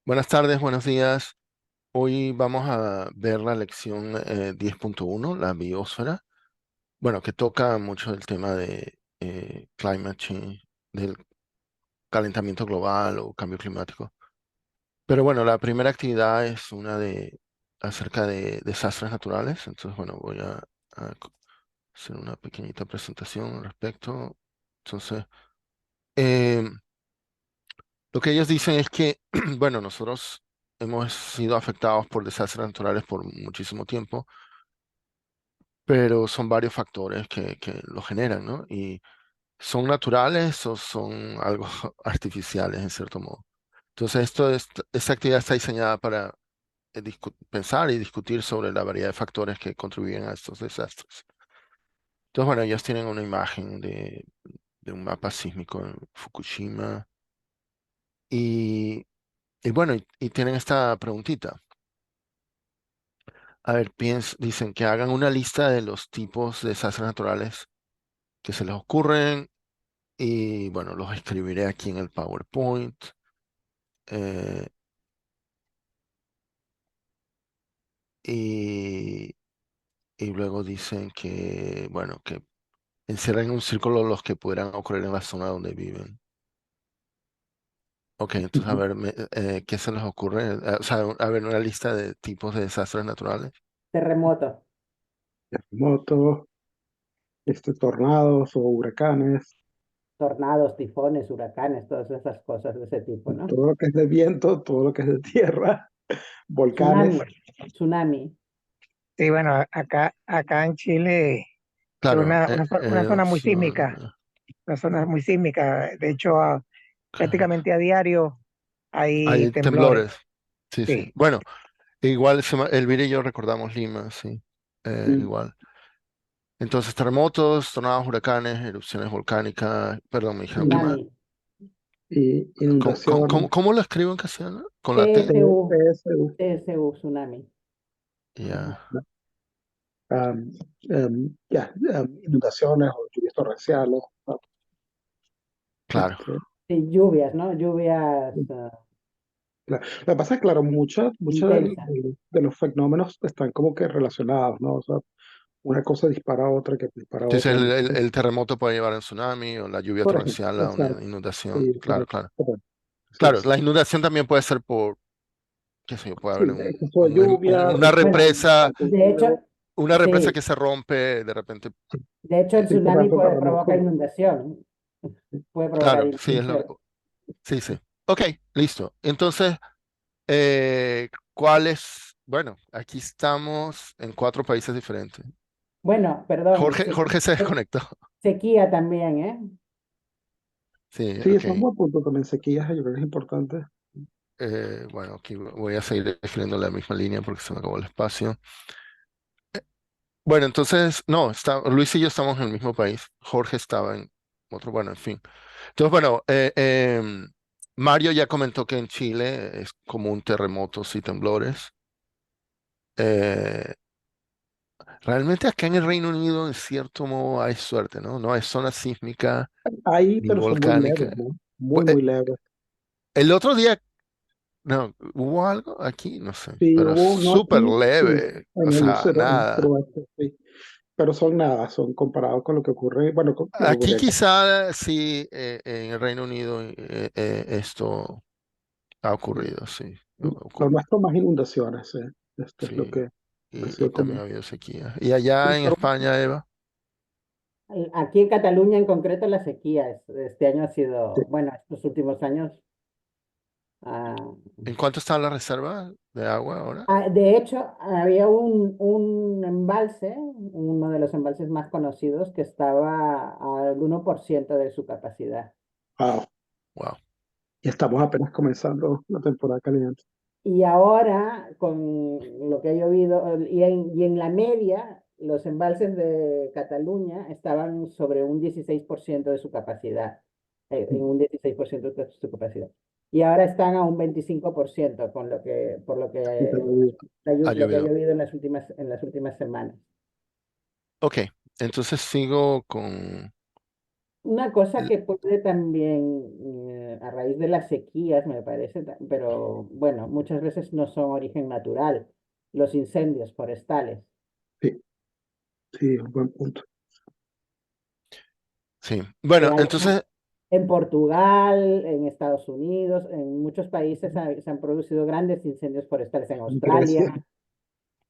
Buenas tardes, buenos días. Hoy vamos a ver la lección 10.1, la biosfera. Bueno, que toca mucho el tema de climate change, del calentamiento global o cambio climático. Pero bueno, la primera actividad es una de acerca de desastres naturales. Entonces, bueno, voy a hacer una pequeñita presentación al respecto. Entonces, em, lo que ellos dicen es que, bueno, nosotros hemos sido afectados por desastres naturales por muchísimo tiempo, pero son varios factores que lo generan, ¿no? Y son naturales o son algo artificiales, en cierto modo. Entonces, esta actividad está diseñada para pensar y discutir sobre la variedad de factores que contribuyen a estos desastres. Entonces, bueno, ellos tienen una imagen de un mapa sísmico en Fukushima y, y bueno, y tienen esta preguntita. A ver, dicen que hagan una lista de los tipos de desastres naturales que se les ocurren y bueno, los escribiré aquí en el PowerPoint. eh, y, y luego dicen que, bueno, que encierren en un círculo los que pudieran ocurrir en la zona donde viven. Ok, entonces a Ujú. ver, ¿qué se les ocurre? O sea, a ver, una lista de tipos de desastres naturales. Terremoto, Terremotos, tornados o huracanes, Tornados, tifones, huracanes, todas esas cosas de ese tipo, ¿no? todo lo que es de viento, todo lo que es de tierra, volcanes. Tsunami, tsunami, Sí, bueno, acá en Chile es Claro, una zona muy erupción, sísmica, una zona muy sísmica. De hecho, claro. prácticamente a diario hay Hay temblores. temblores. Sí, sí. Sí, Bueno, igual Elvira y yo recordamos Lima, sí. Mm. Igual. Entonces, terremotos, tornados, huracanes, erupciones volcánicas, perdón, me dijeron que más. tsunami, Y ¿Cómo, cómo, inundaciones, cómo, cómo lo escribo en castellano? ¿Con la T? TSU, TSU, TSU, tsunami. Ya, um, inundaciones o lluvias torrenciales, ¿no? claro. Este, Sí, lluvias, ¿no? Lluvias Lo que pasa es, claro, muchos intensas. de los fenómenos están como que relacionados, ¿no? O sea, una cosa dispara a otra, que dispara a Entonces, otra. el terremoto puede llevar a un tsunami o la lluvia Por ejemplo, torrencial a una exacto. inundación. Sí, Claro, claro. correcto. Así Claro, es. la inundación también puede ser por, qué sé yo, puede Sí, haber exceso de lluvia, una Bueno, represa, de hecho, que sí, se rompe de repente. de hecho el eh, sí, por tsunami ejemplo, provoca terremotos. inundación, puede provocar claro, sí, inundación. sí, sí. Ok, listo. Entonces, ¿cuáles? Bueno, aquí estamos en 4 países diferentes. Bueno, perdón, Jorge se desconectó. sequía también, ¿eh? Sí, Sí, ok. eso es un buen punto también. Sequías, yo creo que es importante. Bueno, aquí voy a seguir escribiendo la misma línea porque se me acabó el espacio. Bueno, entonces, no, Luis y yo estamos en el mismo país. Jorge estaba en otro, bueno, en fin. Entonces, bueno, Mario ya comentó que en Chile es común terremotos y temblores. Eh, Realmente acá en el Reino Unido, en cierto modo, hay suerte, ¿no? No hay zona sísmica Ahí, ni pero son muy volcánica. leves, ¿no? Bu- Muy, eh, muy leves. El otro día, no, ¿hubo algo aquí? No sé, Sí, pero hubo uno súper aquí, sí, leve, o en el sea, nada. suroeste, sí. Pero son nada, son comparados con lo que ocurre, bueno, con lo que Aquí ocurre acá. quizá sí, en el Reino Unido esto ha ocurrido, sí. Lo nuestro más inundaciones, esto es lo Sí, que ha y sido también común. ha habido sequía. Y allá Sí, en pero España, Eva, Aquí en Cataluña en concreto la sequía este año ha sí. sido, bueno, estos últimos años. ah, ¿en cuánto está la reserva de agua ahora? de hecho, había un embalse, uno de los embalses más conocidos, que estaba al 1% de su capacidad. Wow. Wow. Y estamos apenas comenzando la temporada caliente. Y ahora, con lo que ha llovido, y en la media, los embalses de Cataluña estaban sobre un 16% de su capacidad, en un 16% de su capacidad. Y ahora están a un 25% por lo que, Y te lo digo. Ha lo que ha llovido. llovido en las últimas semanas. Ok, entonces sigo Una cosa que puede también, a raíz de las sequías, me parece, pero bueno, muchas veces no son origen natural, los incendios forestales. Sí, sí, es un buen punto. Sí. Bueno, Hay entonces, en Portugal, en Estados Unidos, en muchos países se han producido grandes incendios forestales en En Grecia, Australia,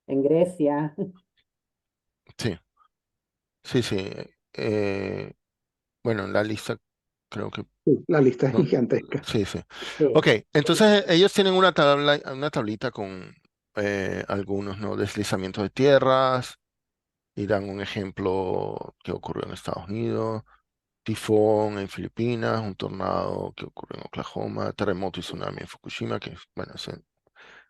en Grecia. sí, sí, sí. eh, bueno, en la lista creo que sí, la lista es no. gigantesca. Sí, sí. Ok, Sí, entonces ellos tienen una tabla, una tablita con algunos, ¿no? Deslizamientos de tierras y dan un ejemplo que ocurrió en Estados Unidos, tifón en Filipinas, un tornado que ocurrió en Oklahoma, terremoto y tsunami en Fukushima, que bueno,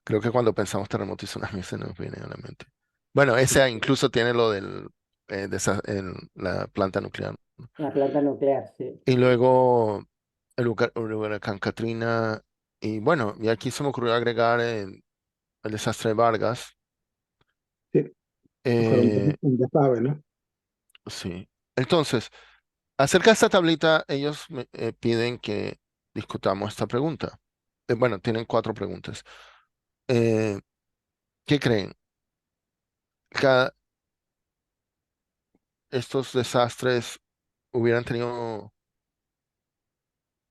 creo que cuando pensamos terremoto y tsunami se nos viene a la mente. Bueno, ese incluso tiene lo del la planta nuclear. la planta nuclear, sí. Y luego el huracán Katrina. Y bueno, y aquí se me ocurrió agregar el desastre de Vargas. Sí, que fueron Eh, un desastre, ¿no? sí. Entonces, acerca de esta tablita, ellos me piden que discutamos esta pregunta. Bueno, tienen cuatro preguntas. Eh, ¿Qué creen? ¿Ca- ¿Estos desastres hubieran tenido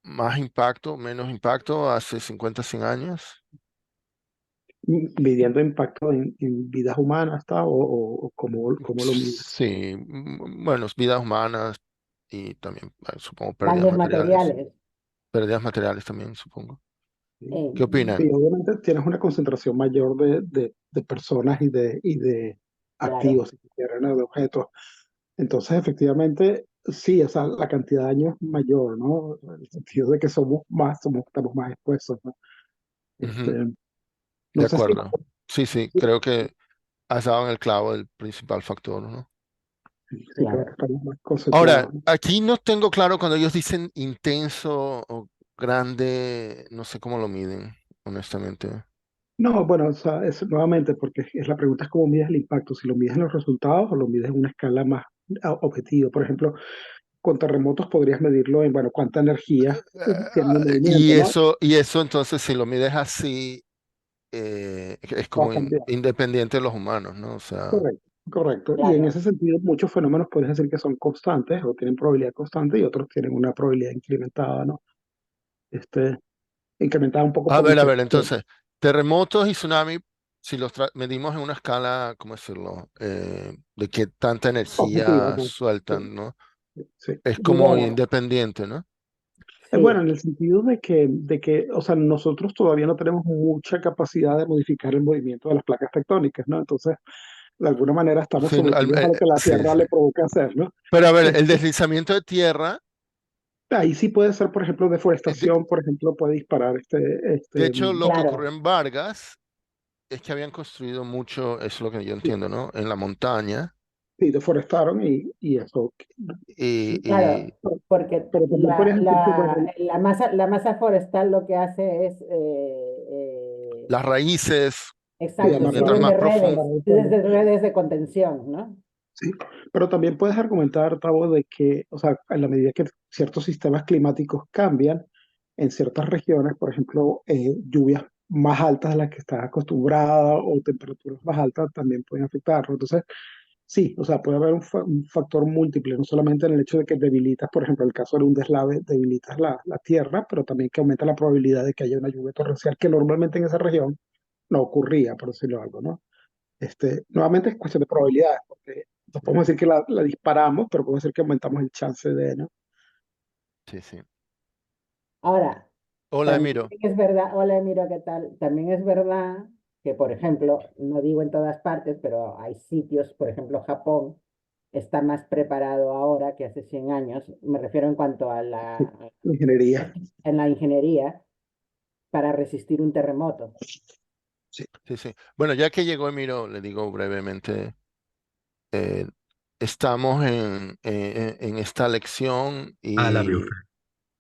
más impacto, menos impacto hace 50, 100 años? Midiendo impacto en vidas humanas, ¿está? O cómo lo mide. Sí, bueno, vidas humanas y también, supongo, pérdidas Daños materiales. materiales. Pérdidas materiales también, supongo. Sí, ¿Qué eh, sí, opinan? obviamente tienes una concentración mayor de personas y de claro, activos, si quieres, ¿no? De objetos. Entonces, efectivamente, sí, o sea, la cantidad de daño es mayor, ¿no? En el sentido de que estamos más expuestos, ¿no? Ujú, Este, de no sé si, acuerdo. Sí, sí, creo que has dado en el clavo del principal factor, ¿no? sí, creo que claro. estamos más Ahora, concentrados, ¿no? aquí no tengo claro cuando ellos dicen intenso o grande, no sé cómo lo miden, honestamente. No, bueno, o sea, es nuevamente porque la pregunta es cómo mides el impacto, si lo mides en los resultados o lo mides en una escala más objetiva. Por ejemplo, con terremotos podrías medirlo en, bueno, cuánta energía tiene el movimiento, ¿no? Y eso entonces, si lo mides así, es como Bastante. independiente de los humanos, ¿no? O sea, Correcto, correcto. Y en Claro. ese sentido, muchos fenómenos puedes decir que son constantes o tienen probabilidad constante y otros tienen una probabilidad incrementada, ¿no? Este, incrementada un poco por a nuestra ver, experiencia. entonces, terremotos y tsunami, si los medimos en una escala, ¿cómo decirlo? De qué tanta Objetiva, energía ¿no? Sí, sueltan, ¿no? sí. Es como Bueno, independiente, ¿no? Bueno, sí, en el sentido o sea, nosotros todavía no tenemos mucha capacidad de modificar el movimiento de las placas tectónicas, ¿no? Entonces, de alguna manera estamos Sí, sometidos a lo que la sí, Tierra sí. le provoca hacer, ¿no? Pero a ver, el Este, deslizamiento de tierra, ahí sí puede ser, por ejemplo, de, deforestación, por ejemplo, puede disparar de hecho, lo que ocurrió claro. en Vargas es que habían construido mucho, eso es lo que yo entiendo, ¿no? En la montaña sí, deforestaron y eso. y Claro, porque Pero también puedes decir que, bueno, la masa forestal lo que hace es, las raíces, sí, exacto, mientras más profundo. tienen redes de contención, ¿no? sí, pero también puedes argumentar, Tavo, de que, o sea, en la medida que ciertos sistemas climáticos cambian, en ciertas regiones, por ejemplo, lluvias más altas de las que estás acostumbrada o temperaturas más altas también pueden afectarlo. Entonces, sí, o sea, puede haber un factor múltiple, no solamente en el hecho de que debilitas, por ejemplo, en el caso de un deslave, debilitas la tierra, pero también que aumenta la probabilidad de que haya una lluvia torrencial que normalmente en esa región no ocurría, por decirlo algo, ¿no? Nuevamente es cuestión de probabilidades, porque no podemos decir que la disparamos, pero podemos decir que aumentamos el chance de, ¿no? Sí, sí. Ahora, Hola, también Emiro. es verdad, hola, mira qué tal, también es verdad que, por ejemplo, no digo en todas partes, pero hay sitios, por ejemplo, Japón está más preparado ahora que hace 100 años, me refiero en cuanto a Sí, ingeniería. en la ingeniería para resistir un terremoto. Sí. Sí, sí. Bueno, ya que llegó Emiro, le digo brevemente, eh, estamos en esta lección Ah, la veo.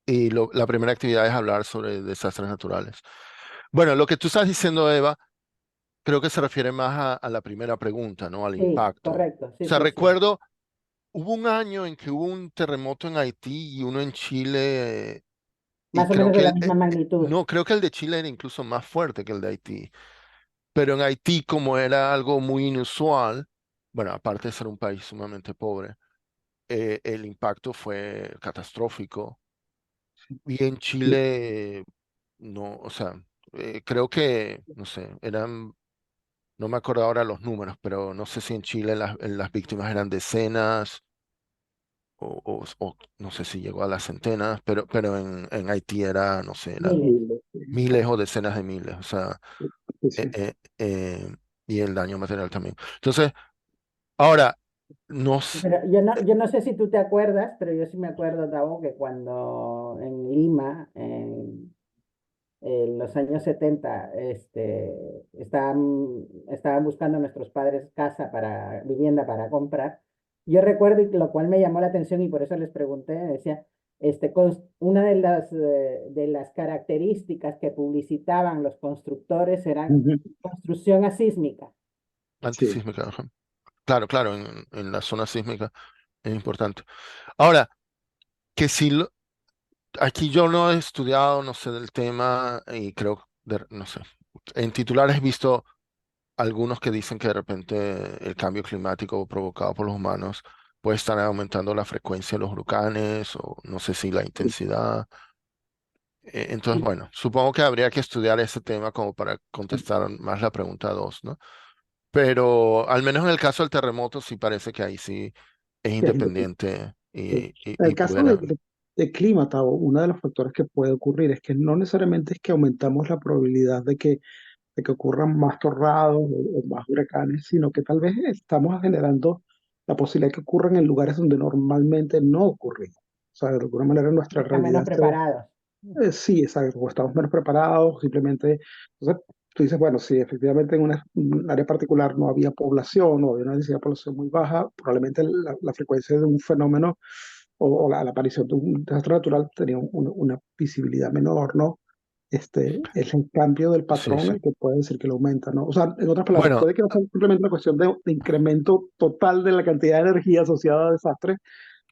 y la primera actividad es hablar sobre desastres naturales. Bueno, lo que tú estás diciendo, Eva, creo que se refiere más a la primera pregunta, ¿no? Al Sí, impacto. O correcto, sí, sea, sí, sí. hubo un año en que hubo un terremoto en Haití y uno en Chile, y Más o creo menos de que la misma magnitud. no, creo que el de Chile era incluso más fuerte que el de Haití. Pero en Haití, como era algo muy inusual, bueno, aparte de ser un país sumamente pobre, el impacto fue catastrófico. Y en Sí, Chile, no, o sea, creo que, no sé, eran, no me acuerdo ahora los números, pero no sé si en Chile las víctimas eran decenas o no sé si llegó a las centenas, pero en Haití era, no sé, eran Miles. miles o decenas de miles, o sea, sí, eh, sí. eh, eh, y el daño material también. Entonces, ahora, no, Pero yo no sé si tú te acuerdas, pero yo sí me acuerdo, Tavo, que cuando en Lima, en los años 70 estaban buscando nuestros padres casa para, vivienda para comprar. Yo recuerdo, y lo cual me llamó la atención y por eso les pregunté, decía, una de las características que publicitaban los constructores era Ujú. construcción asísmica. Sí, antisísmica, ajá. Claro, claro, en la zona sísmica es importante. Ahora, que si aquí yo no he estudiado, no sé del tema y creo, no sé, en titulares he visto algunos que dicen que de repente el cambio climático provocado por los humanos puede estar aumentando la frecuencia de los huracanes o no sé si la intensidad. Entonces, bueno, supongo que habría que estudiar ese tema como para contestar más la pregunta 2, ¿no? Pero al menos en el caso del terremoto sí parece que ahí sí es sí, es independiente. independiente Sí. En el y caso pudiera. de clima, Tavo, uno de los factores que puede ocurrir es que no necesariamente es que aumentamos la probabilidad de que ocurran más tornados o más huracanes, sino que tal vez estamos generando la posibilidad de que ocurran en lugares donde normalmente no ocurren. O sea, de alguna manera nuestra Están menos realidad preparados. sí, exacto, o estamos menos preparados, simplemente, entonces tú dices, bueno, si efectivamente en un área particular no había población o había una densidad de población muy baja, probablemente la frecuencia de un fenómeno o la aparición de un desastre natural tenía una visibilidad menor, ¿no? Es el cambio del Sí, patrón sí. el que puede decir que lo aumenta, ¿no? O sea, en otras palabras, Bueno, puede que no sea simplemente una cuestión de incremento total de la cantidad de energía asociada a desastres,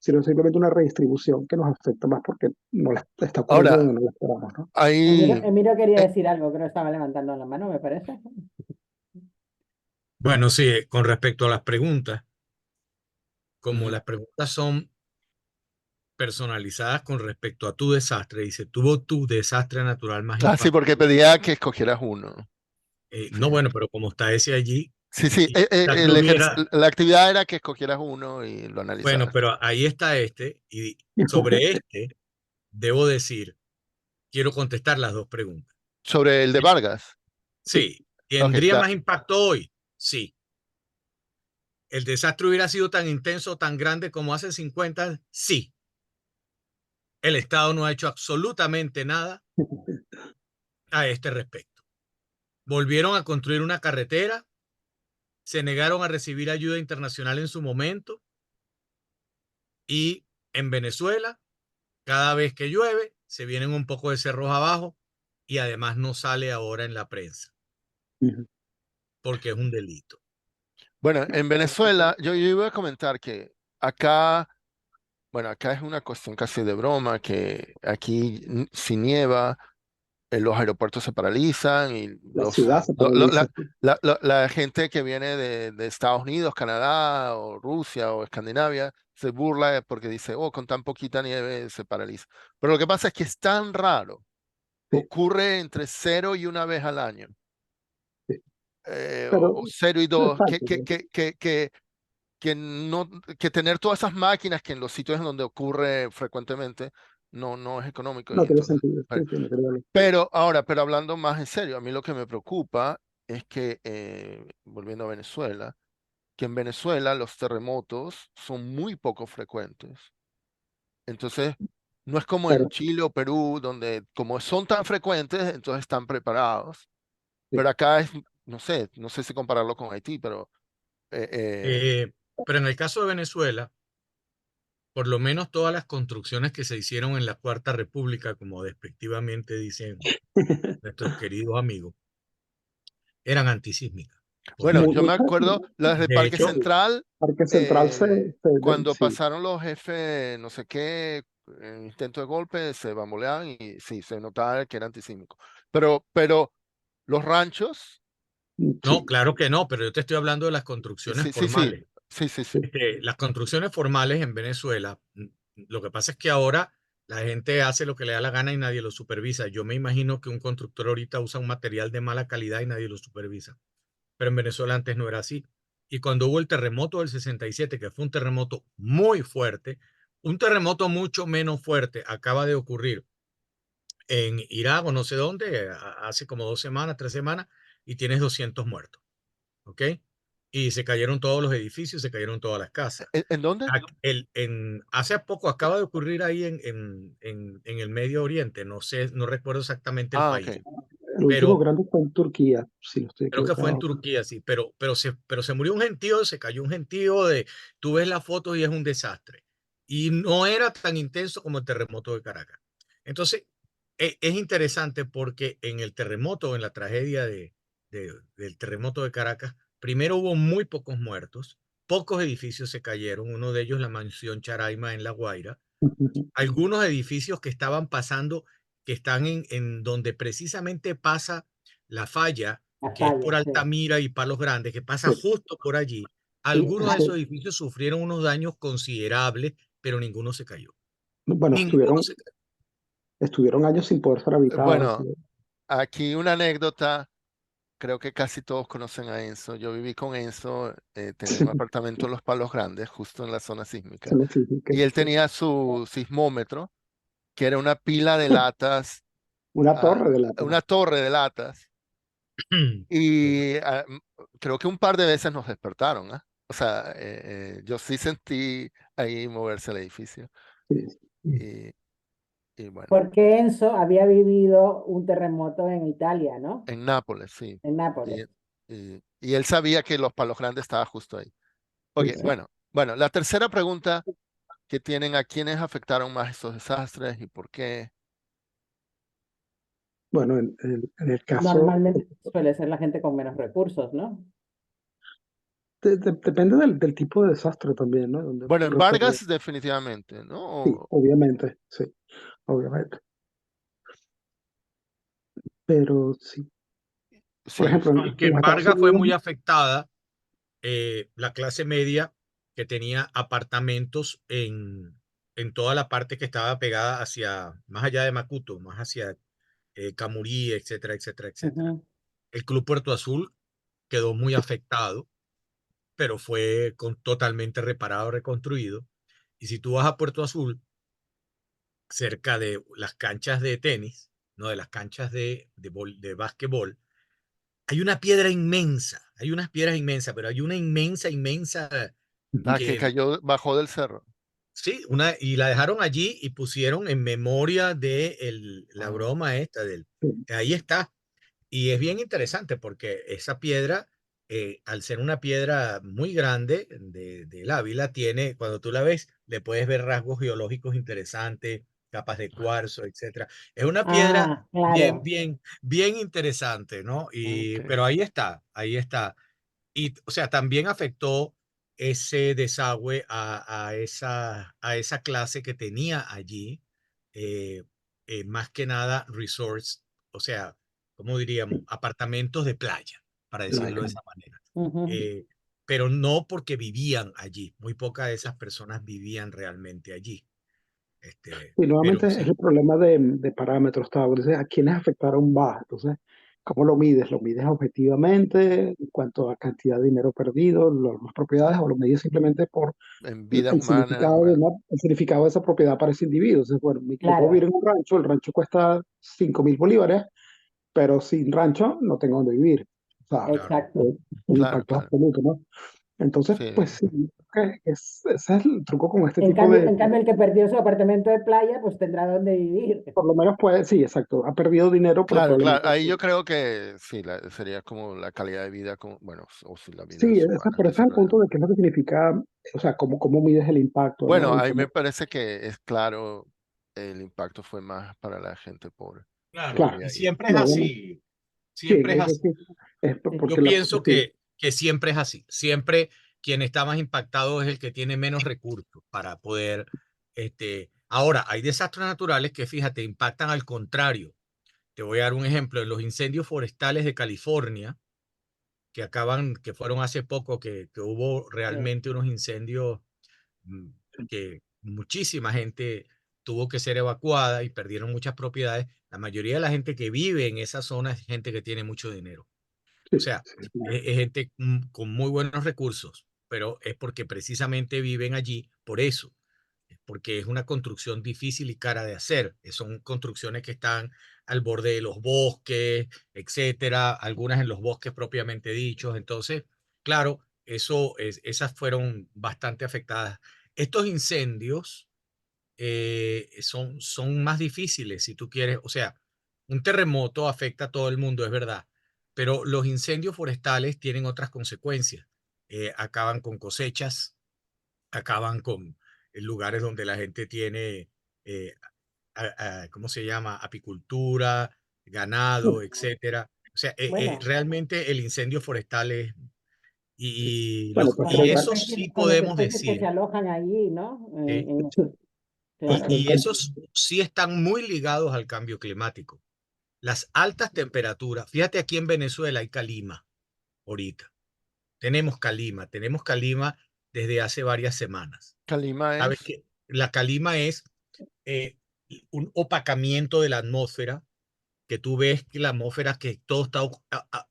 sino simplemente una redistribución que nos afecta más porque no la está ocurriendo ahora donde no la esperamos, ¿no? ahí, Emiro quería eh, decir algo, creo que estaba levantando la mano, me parece. Bueno, sí, con respecto a las preguntas, como ujú. las preguntas son personalizadas con respecto a tu desastre, dice, ¿tuvo tu desastre natural más Ah, sí, impacto? porque pedía que escogieras uno. Sí, No, bueno, pero como está ese allí, sí, sí, y desastre hubiera, la actividad era que escogieras uno y lo bueno, analizaras. pero ahí está este, y sobre este debo decir, quiero contestar las dos preguntas. Sobre el de Vargas. Sí, Sí, Ok, ¿tendría más impacto hoy? Sí. ¿El desastre hubiera sido tan intenso, tan grande como hace 50? Sí. El Estado no ha hecho absolutamente nada a este respecto. Volvieron a construir una carretera, se negaron a recibir ayuda internacional en su momento y en Venezuela, cada vez que llueve, se vienen un poco de cerros abajo y además no sale ahora en la prensa ujú, porque es un delito. bueno, en Venezuela, yo iba a comentar que acá, bueno, acá es una cuestión casi de broma, que aquí si nieva, los aeropuertos se paralizan y la ciudad se lo- paraliza. la gente que viene de Estados Unidos, Canadá o Rusia o Escandinavia se burla porque dice, oh, con tan poquita nieve se paraliza. Pero lo que pasa es que es tan raro, Sí, ocurre entre 0 y 1 vez al año, sí. Pero, o 0 y 2, exacto, que no, que tener todas esas máquinas que en los sitios en donde ocurre frecuentemente no es económico y no tiene entonces, sentido. bueno, Sí, sí, no creo. pero hablando más en serio, a mí lo que me preocupa es que, volviendo a Venezuela, que en Venezuela los terremotos son muy poco frecuentes. Entonces, no es como en Claro, Chile o Perú, donde como son tan frecuentes, entonces están preparados. sí. Pero acá es, no sé si compararlo con Haití, pero eh, eh, Pero en el caso de Venezuela, por lo menos todas las construcciones que se hicieron en la Cuarta República, como despectivamente dicen nuestros queridos amigos, eran antisísmicas. Bueno, porque yo me Muchas, acuerdo las de de Parque hecho, Central, Parque Central cuando sí. pasaron los jefes, no sé qué, intento de golpe, se bamboleaban y sí, se notaba que era antisísmico. Pero los ranchos, no, Sí, claro que no, pero yo te estoy hablando de las construcciones sí, sí, sí, formales. sí, sí, sí. sí. Las construcciones formales en Venezuela, lo que pasa es que ahora la gente hace lo que le da la gana y nadie lo supervisa. Yo me imagino que un constructor ahorita usa un material de mala calidad y nadie lo supervisa. Pero en Venezuela antes no era así. Y cuando hubo el terremoto del 67, que fue un terremoto muy fuerte, un terremoto mucho menos fuerte acaba de ocurrir en Irak o no sé dónde, hace como 2 semanas, 3 semanas, y tienes 200 muertos, ¿ok? Y se cayeron todos los edificios, se cayeron todas las casas. ¿En dónde? Hace poco acaba de ocurrir ahí en el Medio Oriente, no sé, no recuerdo exactamente el Ah, país, ok. El último pero grande fue en Turquía, si no estoy creo que fue en equivocado. Turquía, sí, pero se murió un gentío, se cayó un gentío tú ves las fotos y es un desastre. Y no era tan intenso como el terremoto de Caracas. Entonces, es interesante porque en el terremoto, en la tragedia del terremoto de Caracas, primero hubo muy pocos muertos, pocos edificios se cayeron, uno de ellos la mansión Charaima en La Guaira, algunos edificios que estaban pasando, que están en donde precisamente pasa la falla, La que es por falla, sí. Altamira y Palos Grandes, que pasa Sí, justo por allí. Y, Algunos de ajá, esos edificios sufrieron unos daños considerables, pero ninguno se cayó. bueno, Ninguno se cayó. estuvieron años sin poder ser habitados. Bueno, aquí una anécdota, creo que casi todos conocen a Enzo. Yo viví con Enzo, tenía un apartamento en Los Palos Grandes, justo en la zona Se sísmica, me fijó y él sí. tenía su sismómetro, que era una pila de latas, Una ah, torre de la una torre de latas, y creo que un par de veces nos despertaron, ¿ah? O sea, yo sí sentí ahí moverse el edificio. sí. Y, y bueno, porque Enzo había vivido un terremoto en Italia, ¿no? en Nápoles, sí. En Nápoles. Y, y él sabía que Los Palos Grandes estaba justo ahí. Ok, Sí, sí. bueno, la tercera pregunta que tienen: ¿a quiénes afectaron más estos desastres y por qué? Bueno, en el caso, Normalmente suele ser la gente con menos recursos, ¿no? depende del tipo de desastre también, ¿no? Donde Bueno, en ocurre, pero Vargas definitivamente, ¿no? sí, obviamente, sí, obviamente. Pero sí, por Sí, ejemplo, No, y que en en Estados Vargas fue Unidos, muy afectada la clase media que tenía apartamentos en toda la parte que estaba pegada hacia, más allá de Macuto, más hacia Camurí, etcétera, etcétera, etcétera. Ujú. El Club Puerto Azul quedó muy afectado, pero fue totalmente reparado, reconstruido. Y si tú vas a Puerto Azul, cerca de las canchas de tenis, no de las canchas de básquetbol, hay una piedra inmensa, hay unas piedras inmensas, pero hay una inmensa, inmensa la que que cayó bajó del cerro. sí, y la dejaron allí y pusieron en memoria de la Ah, broma esta sí, ahí está. Y es bien interesante porque esa piedra, al ser una piedra muy grande del Ávila, cuando tú la ves, le puedes ver rasgos geológicos interesantes, capas de cuarzo, etcétera. Es una piedra Ah, bien, claro. bien, bien interesante, ¿no? ok. Pero ahí está, ahí está. Y, o sea, también afectó ese desagüe a esa clase que tenía allí, eh, más que nada resorts, o sea, ¿cómo diríamos? sí, Apartamentos de playa, para decirlo de playa. esa manera. Ujú. Eh, pero no porque vivían allí, muy pocas de esas personas vivían realmente allí. Y Pero nuevamente es sí, el problema de parámetros, Tavo. Entonces, ¿a quiénes afectaron más? Entonces, ¿cómo lo mides? ¿Lo mides objetivamente en cuanto a cantidad de dinero perdido, las propiedades, o lo mides simplemente por En vidas humanas, el significado de esa propiedad para ese individuo? Entonces, bueno, yo puedo vivir Claro, en un rancho, el rancho cuesta 5.000 bolívares, pero sin rancho no tengo donde vivir. O sea, claro. exacto. el claro, impacto es claro. absoluto, ¿no? Entonces, Sí, pues sí, ese es el truco con este En tipo cambio, de, en cambio, el que perdió su apartamento de playa, pues tendrá donde vivir. por lo menos puede, sí, exacto, ha perdido dinero, pero claro, claro. probablemente Ahí yo creo que sí, sería como la calidad de vida, como, bueno, o si la vida sí, es humana, pero ese es el punto desarrollada. de qué es lo que significa, o sea, cómo mides el impacto, ¿no? Bueno, Y ahí me cómo, parece que es claro, el impacto fue más para la gente pobre que Claro, claro, vivía y ahí. siempre es no, obviamente, así, sí, siempre es así. es Sí. porque Yo pienso sí, que siempre es así. Siempre quien está más impactado es el que tiene menos recursos para poder. Ahora, hay desastres naturales que, fíjate, impactan al contrario. Te voy a dar un ejemplo. En los incendios forestales de California, que fueron hace poco, que hubo realmente unos incendios mm, que muchísima gente tuvo que ser evacuada y perdieron muchas propiedades. La mayoría de la gente que vive en esa zona es gente que tiene mucho dinero. O Sí, sea, sí, es gente con muy buenos recursos, pero es porque precisamente viven allí por eso, porque es una construcción difícil y cara de hacer. Son construcciones que están al borde de los bosques, etcétera, algunas en los bosques propiamente dichos. Entonces, claro, esas fueron bastante afectadas. Estos incendios son más difíciles, si tú quieres. O sea, un terremoto afecta a todo el mundo, es verdad, pero los incendios forestales tienen otras consecuencias. Acaban con cosechas, acaban con lugares donde la gente tiene, eh, ¿cómo se llama? Apicultura, ganado, etcétera. O sea, Bueno, realmente el incendio forestal es, bueno, pues y pero eso sí con las podemos especies que se decir. alojan allí, ¿no? ¿Sí? Claro. Y esos sí están muy ligados al cambio climático. Las altas temperaturas, fíjate aquí en Venezuela hay calima ahorita. Tenemos calima desde hace varias semanas. Calima ¿Sabes es, qué? La calima es eh, un opacamiento de la atmósfera, que tú ves que la atmósfera, que todo está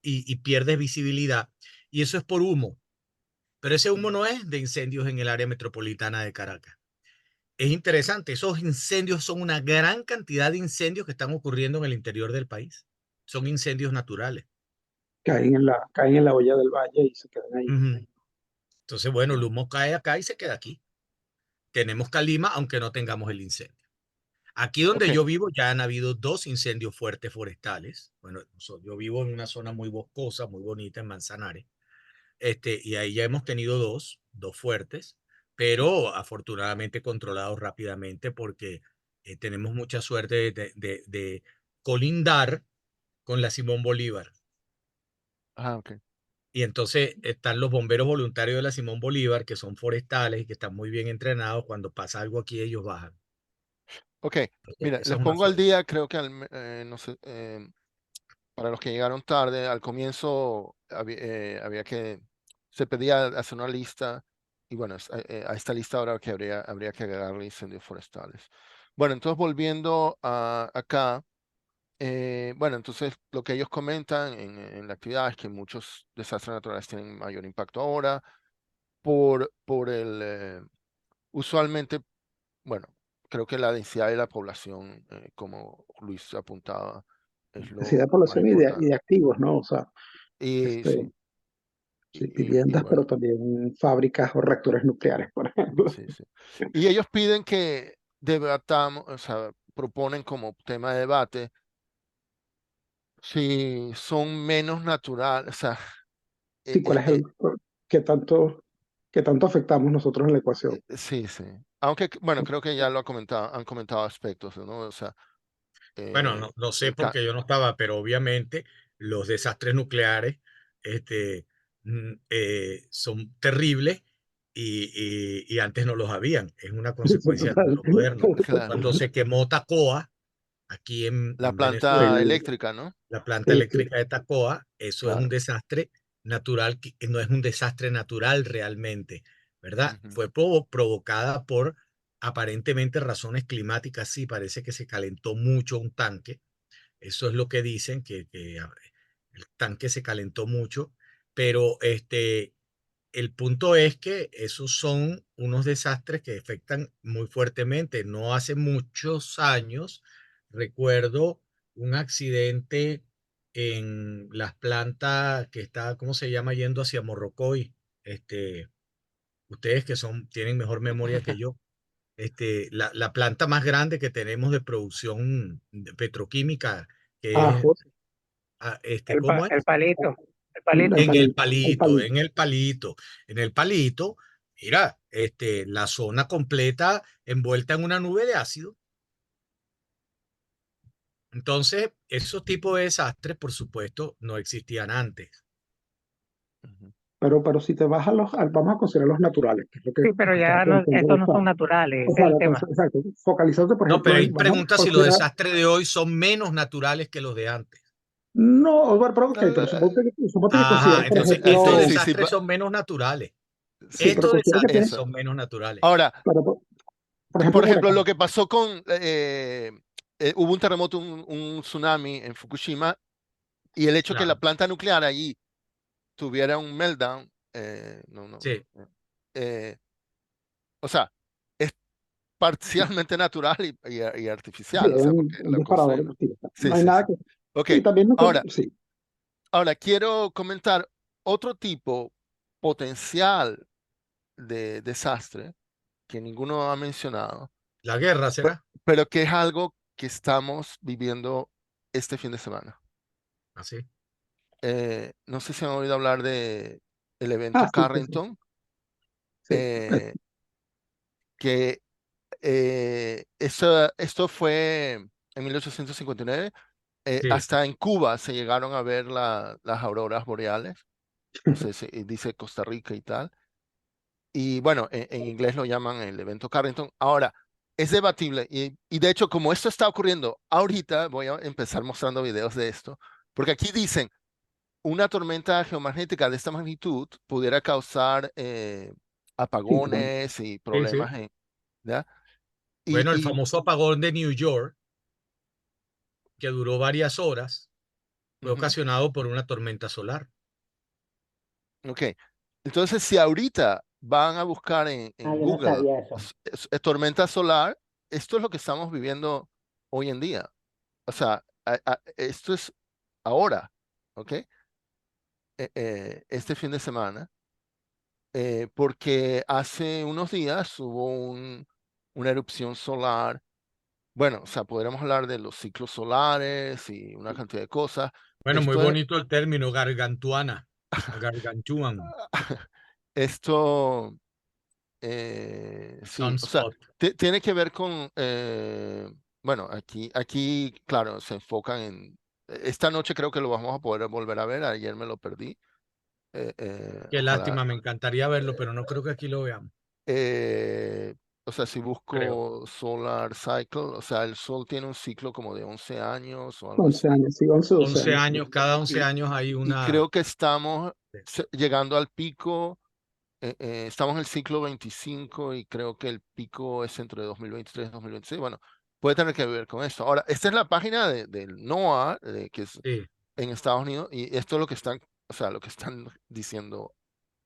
y pierdes visibilidad, y eso es por humo. Pero ese humo no es de incendios en el área metropolitana de Caracas. Es interesante, esos incendios son una gran cantidad de incendios que están ocurriendo en el interior del país. Son incendios naturales. caen en la olla del valle y se quedan ahí. Ujú. Entonces, bueno, el humo cae acá y se queda aquí. Tenemos calima, aunque no tengamos el incendio. Aquí donde ok, yo vivo ya han habido 2 incendios fuertes forestales. Bueno, yo vivo en una zona muy boscosa, muy bonita en Manzanares. Y ahí ya hemos tenido dos fuertes, pero afortunadamente controlados rápidamente porque tenemos mucha suerte de colindar con la Simón Bolívar. ok. Y entonces están los bomberos voluntarios de la Simón Bolívar, que son forestales y que están muy bien entrenados. Cuando pasa algo aquí, ellos bajan. Ok, mira, Esa les es una pongo al suerte. día, creo que no sé, para los que llegaron tarde, al comienzo había que, se pedía hacer una lista, y bueno, a esta lista ahora que habría que agregarle incendios forestales. Bueno, entonces volviendo acá, bueno, entonces lo que ellos comentan en la actividad es que muchos desastres naturales tienen mayor impacto ahora por usualmente, bueno, creo que la densidad de la población, como Luis apuntaba, es Necesidad de lo más población y importante. de activos, ¿no? O sea, Y este, sí, sí, y viviendas, pero bueno, también fábricas o reactores nucleares, por ejemplo. sí, sí. Y ellos piden que debatamos, o sea, proponen como tema de debate si son menos naturales, o sea, eh, Sí, ¿cuál eh, es eh, qué qué tanto afectamos nosotros en la ecuación? sí, sí. Aunque, bueno, creo que ya lo han comentado aspectos, ¿no? O sea, Bueno, eh, no sé el ca- porque yo no estaba, pero obviamente los desastres nucleares son terribles y antes no los habían. Es una consecuencia del Total. mundo moderno. claro, Cuando se quemó Tacoa, aquí la en planta Venezuela, El- eléctrica, ¿no? la planta sí, sí. eléctrica de Tacoa, eso es un Claro. desastre natural, que no es un desastre natural realmente, ¿verdad? Ujú. Fue provocada por aparentemente razones climáticas, sí, parece que se calentó mucho un tanque, eso es lo que dicen, que el tanque se calentó mucho, pero el punto es que esos son unos desastres que afectan muy fuertemente. No hace muchos años recuerdo un accidente en las plantas que está, ¿cómo se llama? Yendo hacia Morrocoy. Este, ustedes que tienen mejor memoria que yo. La planta más grande que tenemos de producción petroquímica, que Ah, es, ¿cómo es? El palito. En el el palito, palito. en el palito, en el palito, mira, la zona completa envuelta en una nube de ácido. Entonces, esos tipos de desastres, por supuesto, no existían antes. Ujú. Pero si te vas vamos a considerar los naturales, que es lo que Sí, pero estaba ya no, planteando estos no son Gustavo. naturales, O ese es sea, el tema. exacto, focalizándote, por No, pero ejemplo, hay vamos a preguntas si los considerar, desastres de hoy son menos naturales que los de antes. no, bueno, pero ok, pero Eh, suponte que Ajá, consideras, por entonces Esto estos ejemplo, sí, sí, desastres son menos naturales. sí, pero Estos considera que desastres tienes, eso. son menos naturales. Ahora, pero, por ejemplo, por un ejemplo, huracán. lo que pasó con, hubo un terremoto, un tsunami en Fukushima, y el hecho que la Claro, planta nuclear allí tuviera un meltdown, sí. eh, o sea, es parcialmente natural y Sí, artificial, o es sea, porque un la cosa, disparador, sí, sí, no hay sí, nada sí. que, Ok, y también no, ahora, sí, quiero comentar otro tipo potencial de desastre que ninguno ha mencionado, La guerra pe- será pero que es algo que estamos viviendo este fin de semana. así. No sé si han oído hablar de el evento sí, sí, sí, Carrington, sí, eh, que esto fue en 1859. Sí. Hasta en Cuba se llegaron a ver las auroras boreales. No sé si dice Costa Rica y tal. Y bueno, en inglés lo llaman el evento Carrington. Ahora, es debatible y de hecho, como esto está ocurriendo ahorita, voy a empezar mostrando videos de esto, porque aquí dicen, una tormenta geomagnética de esta magnitud pudiera causar sí, claro. apagones y Sí, sí. problemas, ¿ya? Bueno, el Y famoso apagón de New York, que duró varias horas, fue ujú, ocasionado por una tormenta solar. ok. Entonces, si ahorita van a buscar Ah, en yo no Google sabía eso. tormenta solar, esto es lo que estamos viviendo hoy en día. O sea, esto es ahora, ¿ok? Este fin de semana, porque hace unos días hubo una erupción solar. Bueno, o sea, podríamos hablar de los ciclos solares y una cantidad de cosas. Bueno, muy Esto es, bonito el término, gargantuana, gargantuan, esto, sí, o sea, sunspot. tiene que ver con, bueno, aquí, claro, se enfocan esta noche creo que lo vamos a poder volver a ver, ayer me lo perdí, Qué ojalá, lástima, me encantaría verlo, pero no creo que aquí lo veamos, eh, o sea, si creo. busco Solar Cycle, o sea, el Sol tiene un ciclo como de 11 años o algo 11 así. años, sí, 11 12 11 años, sí. años, cada 11 Y, años hay y una... creo que estamos llegando al pico, estamos en el ciclo 25 y creo que el pico es entre 2023 y 2026. Bueno, puede tener que ver con esto. Ahora, esta es la página del NOAA, que es Sí, en Estados Unidos, y esto es lo que están, o sea, lo que están diciendo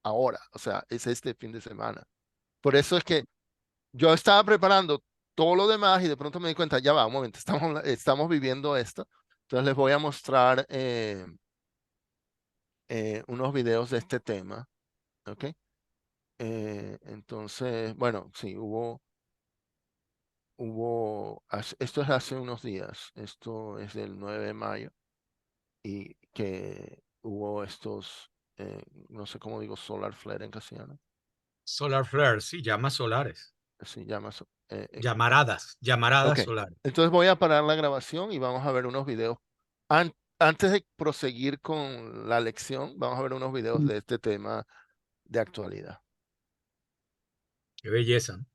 ahora, o sea, es este fin de semana. Por eso es que yo estaba preparando todo lo demás y de pronto me di cuenta, ya va, un momento, estamos viviendo esto. Entonces les voy a mostrar unos videos de este tema, ¿ok? Entonces, bueno, sí, esto es hace unos días, esto es del 9 de mayo y que hubo estos, no sé cómo digo, solar flare en castellano, solar flare, sí, llamas solares, se llama eso. llamaradas Ok, solares. entonces voy a parar la grabación y vamos a ver unos videos. Antes de proseguir con la lección, vamos a ver unos videos de este tema de actualidad. Qué belleza.